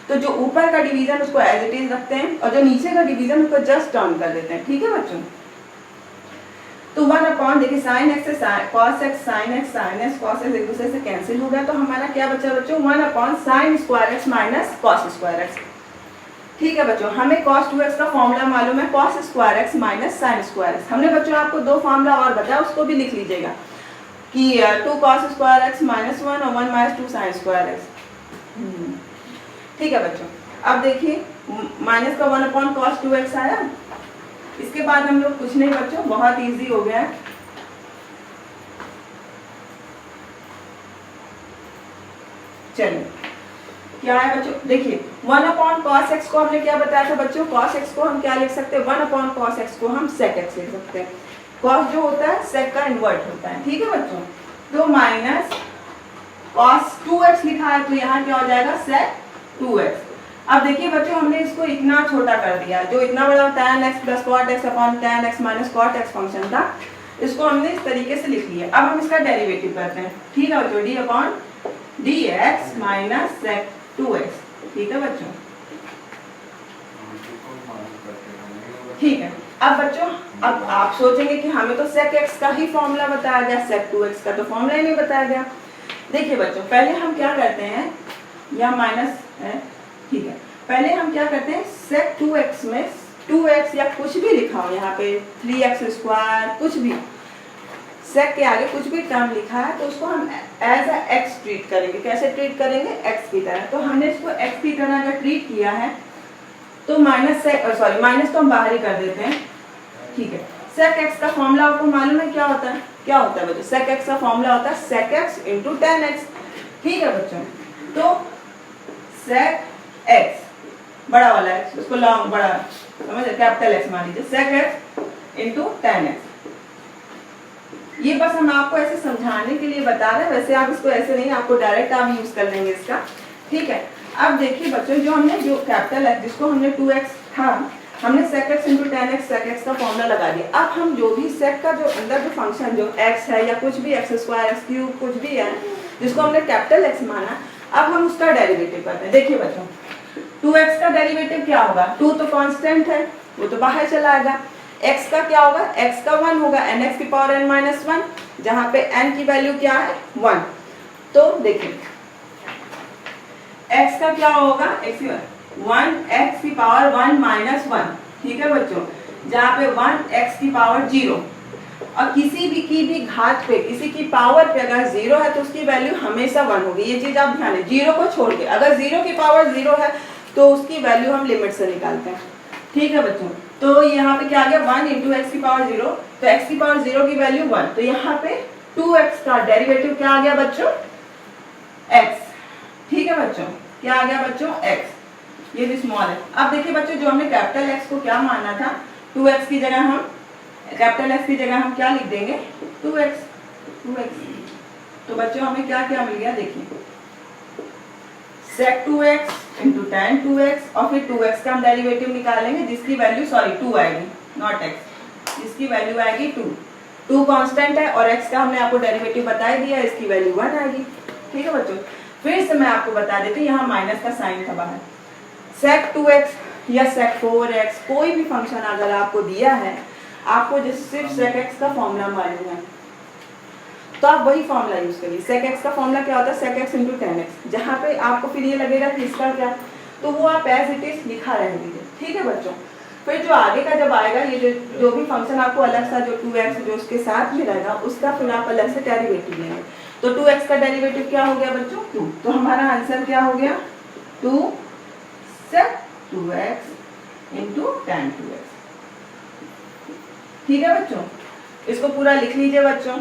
तो जो ऊपर का डिवीजन उसको एज इट इज रखते हैं और जो नीचे का डिवीजन उसको जस्ट टर्न कर देते हैं। ठीक है बच्चों, तो 1 अपॉन, देखिए साइन एक्स से cos x, sine x cos x एक दूसरे से कैंसिल हो गया, तो हमारा क्या बचा बच्चों, 1 upon sine square x minus cos square x. ठीक है बच्चों, हमें cos 2x का फॉर्मूला मालूम है, cos square x minus sine square x. हमने बच्चों आपको दो फॉर्मूला और बताया, उसको भी लिख लीजिएगा कि 2 cos स्क्वायर एक्स माइनस 1 और 1 माइनस 2 साइन स्क्वायर एक्स। ठीक है बच्चों, अब देखिए माइनस का 1 अपॉन cos 2x आया। इसके बाद हम लोग कुछ नहीं बच्चों, बहुत इजी हो गया है। चलिए क्या है बच्चों, देखिए 1 अपॉन cos x को हमने क्या बताया था बच्चों, cos x को हम क्या लिख सकते हैं, 1 अपॉन cos x को हम sec x लिख सकते हैं। cos जो होता है sec का इन्वर्ट होता है। ठीक है बच्चों, तो माइनस cos 2x लिखा है, तो यहाँ क्या हो जाएगा sec 2x। अब देखिए बच्चों, हमने इसको इतना छोटा कर दिया, जो इतना बड़ा tan x plus cot x upon tan x minus cot x function था, इसको हमने इस तरीके से लिख लिया। अब हम इसका डेरिवेटिव करते हैं। ठीक है बच्चों, d upon dx minus sec 2x। ठीक है बच्चों, ठीक है। अब बच्चों, अब आप सोचेंगे कि हमें तो sec x का ही फॉर्मूला बताया गया, sec 2x का तो फॉर्मूला ही नहीं बताया गया। देखिए बच्चों, पहले हम क्या करते हैं, या माइनस है, ठीक है, पहले हम क्या करते हैं, sec 2x में 2x या कुछ भी लिखा हो, यहाँ पे 3x स्क्वायर कुछ भी, sec के आगे कुछ भी टर्म लिखा है, तो उसको हम एज अ x ट्रीट करेंगे। कैसे ट्रीट करेंगे, x की तरह। तो हमने इसको x की तरह अगर ट्रीट किया है, तो माइनस तो हम बाहर ही कर देते हैं। ठीक है, sec x का फॉर्मूला आपको मालूम है क्या होता है, क्या होता है बच्चों, sec x का फॉर्मूला होता है sec x into tan x। ठीक है बच्चों, तो sec x बड़ा वाला x, उसको लॉन्ग बड़ा समझ, कैपिटल x मान लीजिए, sec x into tan x। ये बस हम आपको ऐसे समझाने के लिए बता रहे हैं, वैसे आप इसको ऐसे नहीं, आपको डायरेक्ट आप यूज कर लेंगे इसका। ठीक है, अब देखिए बच्चों, जो हमने जो कैपिटल x जिसको हमने 2x था, हमने sec x into tan x sec x का फॉर्मूला लगा दिया। अब हम जो भी sec का जो अंदर जो फंक्शन जो x है या कुछ भी x स्क्वायर x क्यूब कुछ भी है, जिसको हमने कैपिटल x माना, अब हम उसका डेरिवेटिव करते हैं। देखिए बच्चों, 2x का डेरिवेटिव क्या होगा, 2 तो कांस्टेंट है, वो तो बाहर चला आएगा। x का क्या होगा, x का 1 होगा, nx की पावर n माइनस 1, जहाँ पे n की वैल्यू क्या है 1। तो देखिए x का क्या होगा, x की पावर 1 माइनस 1। ठीक है बच्चों, जहाँ पे 1 x की पावर 0, और किसी भी की भी घात पे, किसी की पावर पे अगर 0 है तो उसकी वैल्यू हमेशा 1 होगी। ये चीज आप ध्यान दें, 0 को छोड़ के, अगर 0 की पावर 0 है तो उसकी वैल्यू हम लिमिट से निकालते हैं। ठीक है बच्चों, तो यहाँ पे क्या आ गया, 1 इंटू एक्स की पावर 0, तो x की पावर 0 की वैल्यू 1, तो यहाँ पे 2x का डेरिवेटिव क्या आ गया बच्चों, x। ठीक है बच्चों, क्या आ गया बच्चों, x, ये भी स्मॉल है। अब देखिए बच्चों, जो हमने कैपिटल x को क्या माना था, 2x की जगह हम, कैपिटल x की जगह हम क्या लिख देंगे, 2x। तो बच्चों हमें क्या क्या मिल गया, देखिए sec 2x into tan 2x, और फिर 2x का हम डेरिवेटिव निकालेंगे, जिसकी वैल्यू 2 आएगी, नॉट x, जिसकी वैल्यू आएगी 2 कांस्टेंट है, और x का हमने आपको डेरिवेटिव बता दिया, इसकी वैल्यू 1 आएगी। ठीक है बच्चों, फिर से मैं आपको बता देती हूँ, यहाँ माइनस का साइन था बाहर। sec 2x या sec 4x कोई भी फंक्शन अगर आपको दिया है, आपको जिस सिर्फ sec x का फॉर्मूला मालूम है, तो आप वही फॉर्मूला यूज करिए। sec x का फॉर्मूला क्या होता है, sec x into tan x, जहाँ पे आपको फिर ये लगेगा कि इसका क्या, तो वो आप एज इट इज लिखा रह दीजिए। ठीक है बच्चों, फिर जो आगे का जब आएगा, ये जो भी फंक्शन आपको अलग सा जो 2x जो उसके साथ में रहेगा, उसका फिर आप अलग से डेरिवेटिव लेंगे। तो 2x का डेरिवेटिव क्या हो गया बच्चों, 2। तो हमारा आंसर क्या हो गया, 2 sec 2x into tan 2x। ठीक है बच्चों, इसको पूरा लिख लीजिए बच्चों,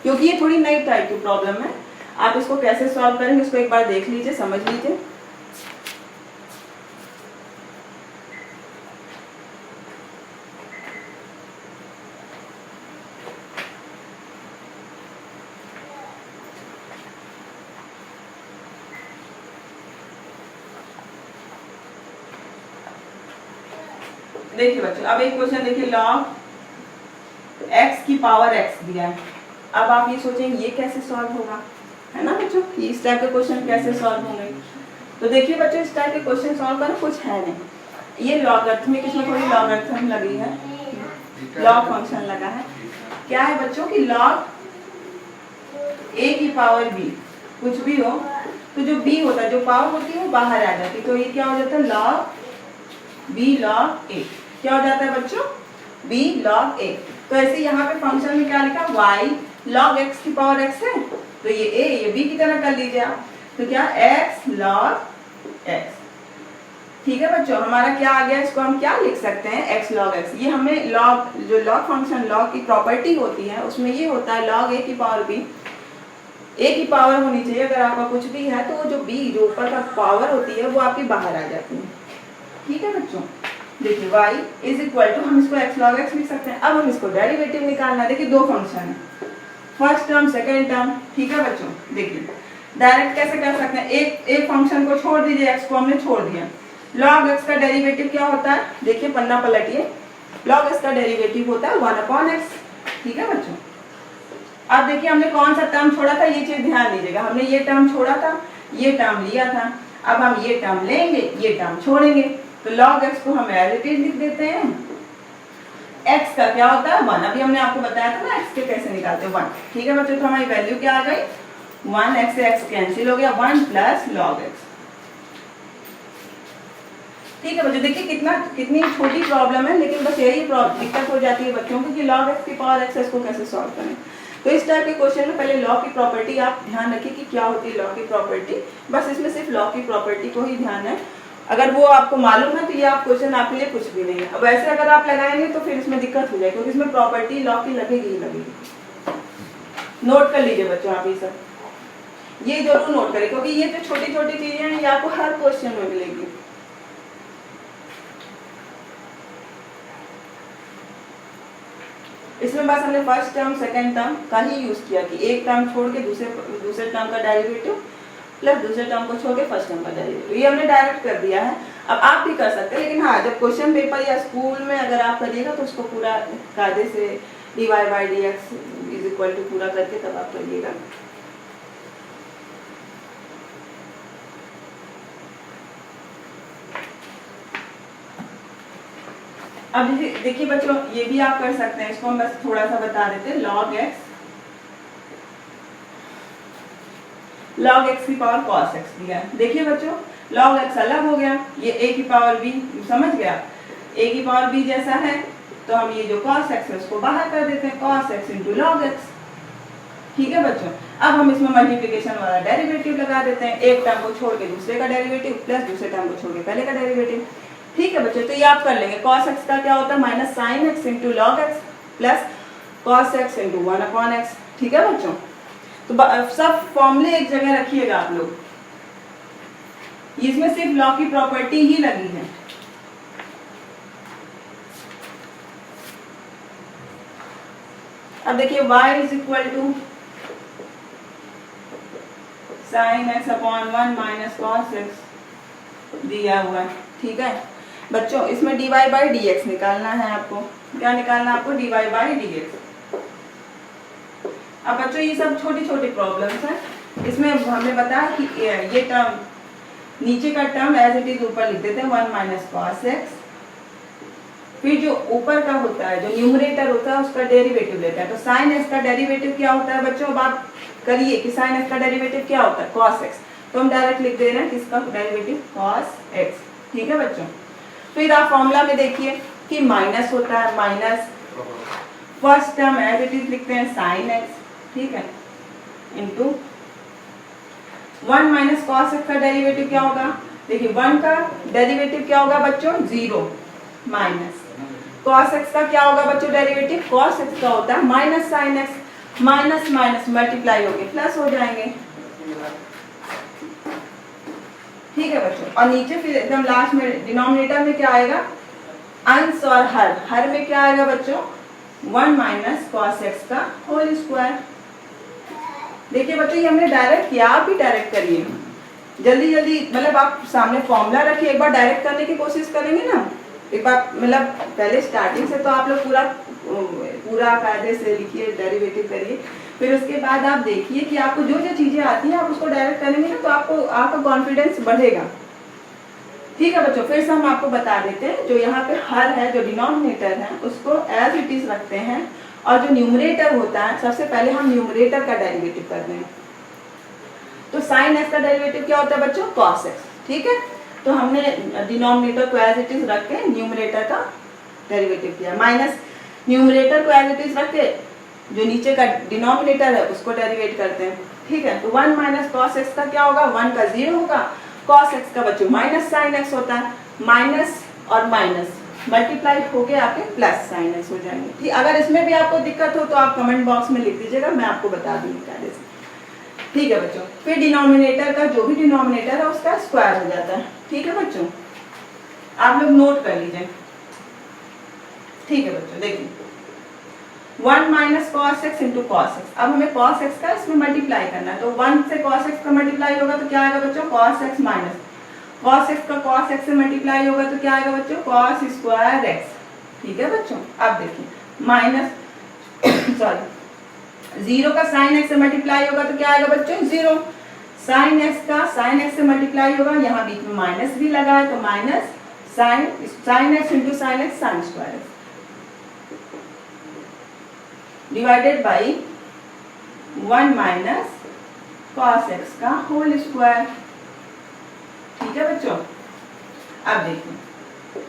क्योंकि ये थोड़ी नई टाइप की प्रॉब्लम है। आप इसको कैसे सॉल्व करेंगे, इसको एक बार देख लीजिए, समझ लीजिए। देखिए बच्चों, अब एक क्वेश्चन देखिए, log x की पावर x दिया है। अब आप ये सोचेंगे ये कैसे सॉल्व होगा, है ना बच्चों, कि इस टाइप के क्वेश्चन कैसे सॉल्व होंगे। तो देखिए बच्चों, इस टाइप के क्वेश्चन सॉल्व करना कुछ है नहीं, ये लॉगरिथमिक, इसमें थोड़ी लॉगरिथम लगी है। लॉग फंक्शन लगा है। क्या है बच्चों की लॉग a की पावर b, कुछ भी हो तो जो b होता है, जो पावर होती है वो बाहर आ जाती है, तो ये क्या हो जाता है log b log a। क्या हो जाता है बच्चों b log a। तो ऐसे यहाँ पे फंक्शन में क्या लिखा y log x की पावर x है, तो ये a ये b की तरह कर लीजिए आप, तो क्या x log x। ठीक है बच्चों, हमारा क्या आ गया, इसको हम क्या लिख सकते हैं x log x। ये हमें log, जो log फंक्शन log की प्रॉपर्टी होती है उसमें ये होता है log a की पावर b, a की पावर होनी चाहिए अगर आपका कुछ भी है तो जो b जो ऊपर का पावर होती है वो आपकी बाहर आ जाती है। ठीक है बच्चों, देखिए y इज इक्वल टू, हम इसको x log x लिख सकते हैं। अब हम इसको डेरिवेटिव निकालना है। देखिए दो फंक्शन है, फर्स्ट टर्म सेकेंड टर्म। ठीक है बच्चों, देखिए डायरेक्ट कैसे कर सकते हैं, एक फंक्शन को छोड़ दीजिए, x को हमने छोड़ दिया। log x का डेरिवेटिव क्या होता है, देखिए पन्ना पलटिए, log x का डेरिवेटिव होता है 1/x। ठीक है बच्चों, अब देखिए हमने कौन सा टर्म छोड़ा था, ये चीज ध्यान दीजिएगा, हमने ये टर्म छोड़ा था, ये टर्म लिया था, अब हम ये टर्म लेंगे, ये टर्म छोड़ेंगे, तो log x को हम एज इट इज लिख देते हैं। x का क्या होता है 1, अभी हमने आपको बताया था ना x के कैसे निकालते हैं 1। ठीक है बच्चों, तो हमारी वैल्यू क्या आ गई 1, x से x कैंसिल हो गया, 1 प्लस log x। ठीक है बच्चों, देखिए कितनी छोटी प्रॉब्लम है, लेकिन बस यही दिक्कत हो जाती है बच्चों को कि log x की पावर x इसको कैसे सॉल्व करें। तो इस टाइप के क्वेश्चन में पहले लॉ की प्रॉपर्टी आप ध्यान रखिए कि क्या होती है लॉ की प्रॉपर्टी, बस इसमें सिर्फ लॉ की प्रॉपर्टी को ही ध्यान है। अगर वो आपको मालूम है तो ये आप क्वेश्चन आपके लिए कुछ भी नहीं है। अब ऐसे अगर आप लगाएंगे तो फिर इसमें दिक्कत हो जाएगी, क्योंकि इसमें प्रॉपर्टी लॉ की लगेगी ही लगेगी। नोट कर लीजिए बच्चों आप ये सब, ये जरूर नोट करें, क्योंकि ये जो छोटी छोटी चीजें हैं ये आपको हर क्वेश्चन में मिलेगी। इसमें बस हमने फर्स्ट टर्म सेकंड टर्म का ही यूज किया कि एक टर्म छोड़ के दूसरे टर्म का डेरिवेटिव प्लस दूसरे टर्म को छोड़ के फर्स्ट टर्म का डेरिवेटिव, ये हमने डायरेक्ट कर दिया है। अब आप भी कर सकते हैं, लेकिन हाँ जब क्वेश्चन पेपर या स्कूल में अगर आप करिएगा तो उसको पूरा कायदे से dy/dx इज इक्वल टू पूरा करके तब आप करिएगा। अब देखिए बच्चों ये भी आप कर सकते हैं, इसको हम बस थोड़ा सा बता देते हैं। log x की पावर cos x दिया है। देखिए बच्चों log x अलग हो गया, ये a की पावर b, समझ गया, a की पावर b जैसा है, तो हम ये जो cos x है उसको बाहर कर देते हैं, cos x into log x। ठीक है बच्चों, अब हम इसमें मल्टीप्लिकेशन वाला डेरिवेटिव लगा देते हैं, एक टर्म को छोड़ के दूसरे का डेरिवेटिव प्लस दूसरे टर्म को छोड़ के पहले का डेरिवेटिव। ठीक है बच्चों, तो ये आप कर लेंगे। cos x का क्या होता है minus sin x into log x plus cos x into 1/x। ठीक है बच्चों, तो सब फॉर्मूले एक जगह रखिएगा आप लोग, इसमें सिर्फ लॉ की प्रॉपर्टी ही लगी है। अब देखिए y is equal to sin x/1 minus cos x दिया हुआ है। ठीक है बच्चों, इसमें dy/dx निकालना है आपको। क्या निकालना है आपको? dy/dx। अब बच्चों ये सब छोटी छोटी प्रॉब्लम्स हैं, इसमें हमने बताया कि ये टर्म नीचे का टर्म एज इट इज ऊपर लिख देते हैं 1 माइनस cos x, फिर जो ऊपर का होता है जो न्यूमरेटर होता है उसका डेरिवेटिव लेता है। तो sin x का डेरिवेटिव क्या होता है बच्चों, अब आप करिए कि sin x का डेरिवेटिव क्या होता है cos x, तो हम डायरेक्ट लिख दे रहे हैं किसका डेरिवेटिव cos x। ठीक है बच्चों, फिर आप फॉर्मूला में देखिए कि माइनस होता है, minus first term as it is लिखते हैं sin x, ठीक है, इनटू 1 माइनस cos x का डेरिवेटिव क्या होगा, देखिए 1 का डेरिवेटिव क्या होगा बच्चों 0, माइनस cos x का क्या होगा बच्चों डेरिवेटिव, cos x का होता है minus sin x, minus minus multiply होके प्लस हो जाएंगे। ठीक है बच्चों, और नीचे फिर एकदम लास्ट में डिनोमिनेटर में क्या आएगा, अंश और हर में क्या आएगा बच्चों 1 माइनस cos x का होल स्क्वायर। देखिए बच्चों ये हमने डायरेक्ट किया, आप भी डायरेक्ट करिए जल्दी जल्दी, मतलब आप सामने फॉर्मूला रखिए, एक बार डायरेक्ट करने की कोशिश करेंगे ना, एक बार मतलब पहले स्टार्टिंग से तो आप लोग पूरा कायदे से लिखिए, डेरिवेटिव करिए, फिर उसके बाद आप देखिए कि आपको जो जो चीजें आती हैं आप उसको डायरेक्ट करेंगे ना तो आपको आपका कॉन्फिडेंस बढ़ेगा। ठीक है बच्चों, फिर से हम आपको बता देते हैं, जो यहाँ पे हर है, जो डिनोमिनेटर है उसको एज इट इज रखते हैं, और जो न्यूमरेटर होता है सबसे पहले हम न्यूमरेटर का डेरिवेटिव करते हैं। तो साइन एक्स का डेरिवेटिव क्या होता है बच्चों? Cos x. ठीक है, तो हमने डिनोमिनेटर को एज इट इज रख के न्यूमरेटर का डेरिवेटिव किया, माइनस न्यूमरेटर को एज इट इज रख के जो नीचे का डिनोमिनेटर है उसको डेरिवेट करते हैं। ठीक है, तो 1 माइनस कॉस एक्स का क्या होगा? 1 का 0 होगा, कॉस एक्स का बच्चों माइनस साइन एक्स होता है, माइनस और माइनस मल्टीप्लाई होके आपके प्लस साइन एक्स हो जाएंगे। ठीक, अगर इसमें भी आपको दिक्कत हो तो आप कमेंट बॉक्स में लिख दीजिएगा, मैं आपको बता दूंगी पहले से। ठीक है बच्चों, फिर डिनोमिनेटर का जो भी डिनोमिनेटर है उसका स्क्वायर हो जाता है। ठीक है बच्चों, आप लोग नोट कर लीजिए। ठीक है बच्चों, देखिए 1 minus cos x into cos x. अब हमें कॉस एक्स का इसमें मल्टीप्लाई करना है, तो 1 से कॉस एक्स का मल्टीप्लाई होगा तो क्या आएगा बच्चों? Cos x minus cos x का कॉस एक्स से मल्टीप्लाई होगा तो क्या आएगा बच्चों? Cos square x. ठीक है बच्चों, अब देखिए माइनस सॉरी 0 का साइन एक्स से मल्टीप्लाई होगा तो क्या आएगा बच्चों? 0। साइन एक्स का साइन एक्स से मल्टीप्लाई होगा, यहाँ बीच में माइनस भी लगा है तो minus sine x into sine x sine square x divided by 1 minus cos x का होल स्क्वायर। ठीक है बच्चों, अब देखिए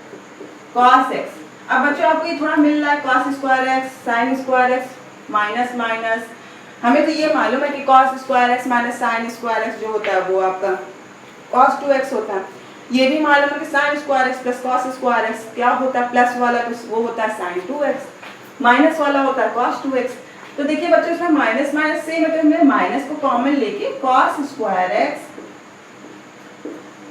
कॉस एक्स, अब बच्चों आपको ये थोड़ा मिल रहा है cos square x sine square x minus minus, हमें तो ये मालूम है कि cos square x minus sine square x जो होता है वो आपका कॉस 2x होता है। ये भी मालूम है कि sine square x plus cos square x क्या होता है? प्लस वाला तो वो होता है साइन 2x, माइनस वाला होता है कॉस 2x। तो देखिए बच्चों इसमें माइनस माइनस से मतलब मैं माइनस को कॉमन लेके cos square x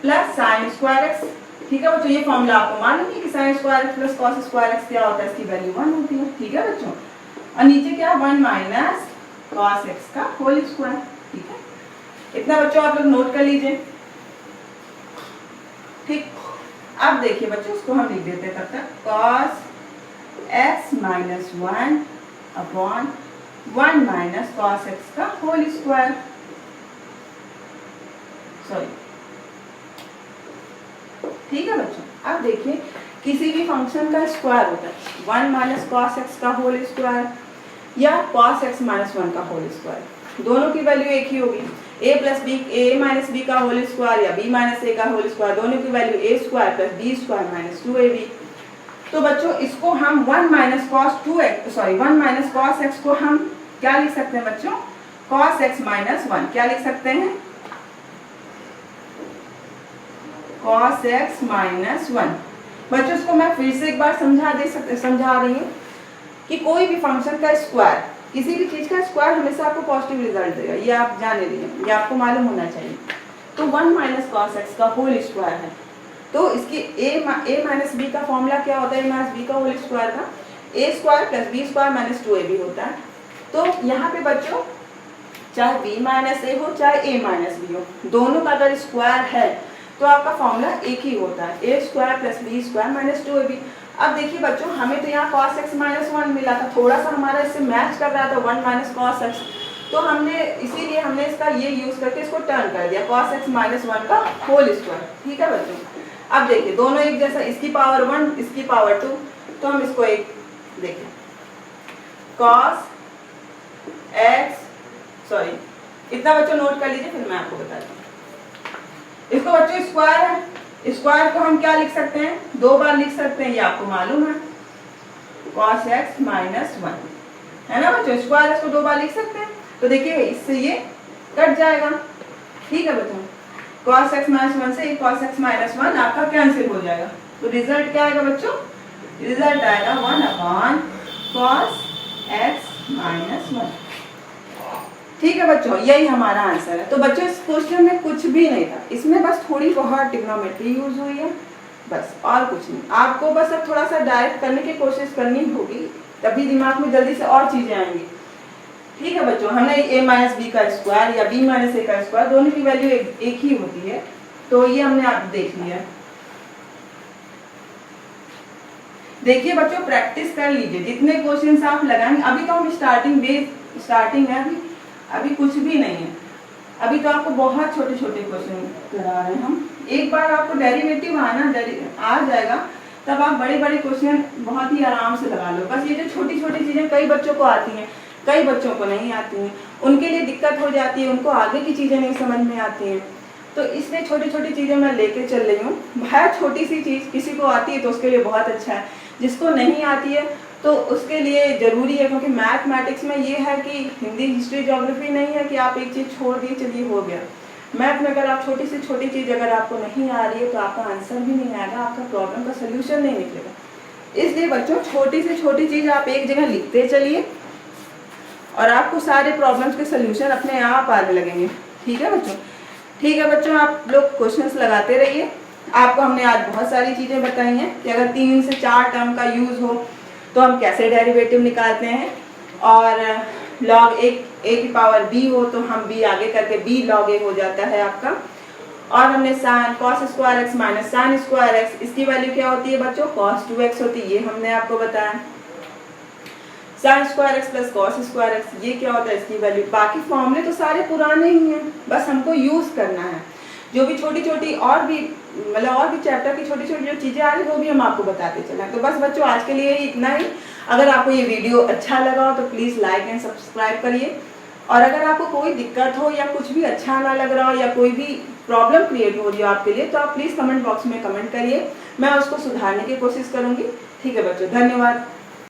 plus sine square x. ठीक है बच्चों, ये फॉर्मूला आपको मालूम है कि sine square x plus cos square x क्या होता है? इसकी वैल्यू 1 होती है। ठीक है बच्चों, और नीचे क्या? 1 माइनस कॉस एक्स का होल स्क्वायर। ठीक है, इतना बच्चों आप लोग नोट कर लीजिए। ठीक, अब देखिए बच्चों उसको हम लिख देते हैं तब तक, cos x minus 1 upon 1 minus cos x का होल स्क्वायर। सॉरी, ठीक है बच्चों, अब देखिए किसी भी फंक्शन का स्क्वायर होता है 1 माइनस कॉस एक्स का होल स्क्वायर या कॉस एक्स माइनस 1 का होल स्क्वायर, दोनों की वैल्यू एक ही होगी। a plus B A minus B का होल स्क्वायर या b माइनस ए का होल स्क्वायर, दोनों की value A square plus B square minus 2ab। तो बच्चों इसको हम 1 minus cos 2x sorry 1 minus cos X को हम क्या लिख सकते हैं बच्चों? कॉस एक्स माइनस 1 क्या लिख सकते हैं? Cos x minus 1। बच्चों इसको मैं फिर से एक बार समझा रही हूँ कि कोई भी फंक्शन का स्क्वायर, किसी भी चीज का स्क्वायर हमेशा आपको पॉजिटिव रिजल्ट देगा, ये आप जाने दीजिए, ये आपको मालूम होना चाहिए। तो 1 माइनस कॉस एक्स का होल स्क्वायर है, तो इसकी a माइनस बी का फॉर्मूला क्या होता है? a माइनस बी का होल स्क्वायर का a square plus B square minus 2ab होता है। तो यहाँ पे बच्चों चाहे b माइनस ए हो चाहे a माइनस बी हो, दोनों का अगर स्क्वायर है तो आपका फॉर्मूला एक ही होता है, a square plus B square minus 2ab। अब देखिए बच्चों हमें तो यहाँ cos x माइनस 1 मिला था, थोड़ा सा हमारा इससे मैच कर रहा था 1 माइनस कॉस एक्स, तो हमने इसीलिए हमने इसका ये यूज करके इसको टर्न कर दिया cos x माइनस 1 का होल स्क्वायर। ठीक है बच्चों, अब देखिए दोनों एक जैसा, इसकी पावर 1 इसकी पावर 2, तो हम इसको एक देखिए cos x सॉरी इतना बच्चों नोट कर लीजिए, फिर मैं आपको बताती हूँ। इसको बच्चों स्क्वायर है, स्क्वायर को हम क्या लिख सकते हैं? 2 बार लिख सकते हैं, ये आपको मालूम है cos x माइनस 1 है ना बच्चों, स्क्वायर इसको 2 बार लिख सकते हैं। तो देखिए इससे ये कट जाएगा। ठीक है बच्चों, cos x माइनस 1 से cos x माइनस 1 आपका कैंसिल हो जाएगा, तो रिजल्ट क्या आएगा बच्चों? रिजल्ट आएगा 1 अपॉन cos x माइनस 1। ठीक है बच्चों, यही हमारा आंसर है। तो बच्चों इस क्वेश्चन में कुछ भी नहीं था, इसमें बस थोड़ी बहुत ट्रिग्नोमेट्री यूज हुई है बस, और कुछ नहीं। आपको बस अब थोड़ा सा डायरेक्ट करने की कोशिश करनी होगी, तभी दिमाग में जल्दी से और चीजें आएंगी। ठीक है बच्चों, हमने a माइनस बी का स्क्वायर या b माइनस ए का स्क्वायर, दोनों की वैल्यू एक ही होती है, तो ये हमने आप देख लिया। देखिए बच्चों प्रैक्टिस कर लीजिए, जितने क्वेश्चन आप लगाएंगे, अभी तो हम स्टार्टिंग है, अभी कुछ भी नहीं है, अभी तो आपको बहुत छोटे छोटे क्वेश्चन करा रहे हैं हम। एक बार आपको डेरिवेटिव आ जाएगा तब आप बड़े बड़े क्वेश्चन बहुत ही आराम से लगा लो। बस ये जो छोटी छोटी चीज़ें कई बच्चों को आती हैं, कई बच्चों को नहीं आती हैं, उनके लिए दिक्कत हो जाती है, उनको आगे की चीज़ें नहीं समझ में आती हैं। तो इसलिए छोटी छोटी चीज़ें मैं लेके चल रही हूँ। बहुत छोटी सी चीज़ किसी को आती है तो उसके लिए बहुत अच्छा है, जिसको नहीं आती है तो उसके लिए ज़रूरी है, क्योंकि मैथमेटिक्स में ये है कि हिंदी, हिस्ट्री, ज्योग्राफी नहीं है कि आप एक चीज़ छोड़ दिए चलिए हो गया। मैथ में अगर आप छोटी से छोटी चीज़ अगर आपको नहीं आ रही है तो आपका आंसर भी नहीं आएगा, आपका प्रॉब्लम का सोल्यूशन नहीं निकलेगा। इसलिए बच्चों छोटी से छोटी चीज़ आप एक जगह लिखते चलिए और आपको सारे प्रॉब्लम्स के सोल्यूशन अपने आप आने लगेंगे। ठीक है बच्चों? ठीक है बच्चों, आप लोग क्वेश्चंस लगाते रहिए। आपको हमने आज बहुत सारी चीज़ें बताई हैं कि अगर 3 से 4 टर्म का यूज़ हो तो हम कैसे डेरिवेटिव निकालते हैं, और log a की पावर b हो तो हम b आगे करके b log a हो जाता है आपका। और हमने sin cos square x minus sin square x, इसकी वैल्यू क्या होती है बच्चों? cos 2x होती है, ये हमने आपको बताया। sin square x plus cos square x, ये क्या होता है? इसकी वैल्यू। बाकी फॉर्मूले तो सारे पुराने ही हैं, बस हमको यूज़ करना है। जो भी छोटी छोटी और भी चैप्टर की छोटी छोटी जो चीज़ें आ रही वो भी हम आपको बताते चलें। तो बस बच्चों आज के लिए इतना ही। अगर आपको ये वीडियो अच्छा लगा हो तो प्लीज़ लाइक एंड सब्सक्राइब करिए, और अगर आपको कोई दिक्कत हो या कुछ भी अच्छा ना लग रहा हो या कोई भी प्रॉब्लम क्रिएट हो रही हो आपके लिए तो आप प्लीज़ कमेंट बॉक्स में कमेंट करिए, मैं उसको सुधारने की कोशिश करूँगी। ठीक है बच्चों, धन्यवाद।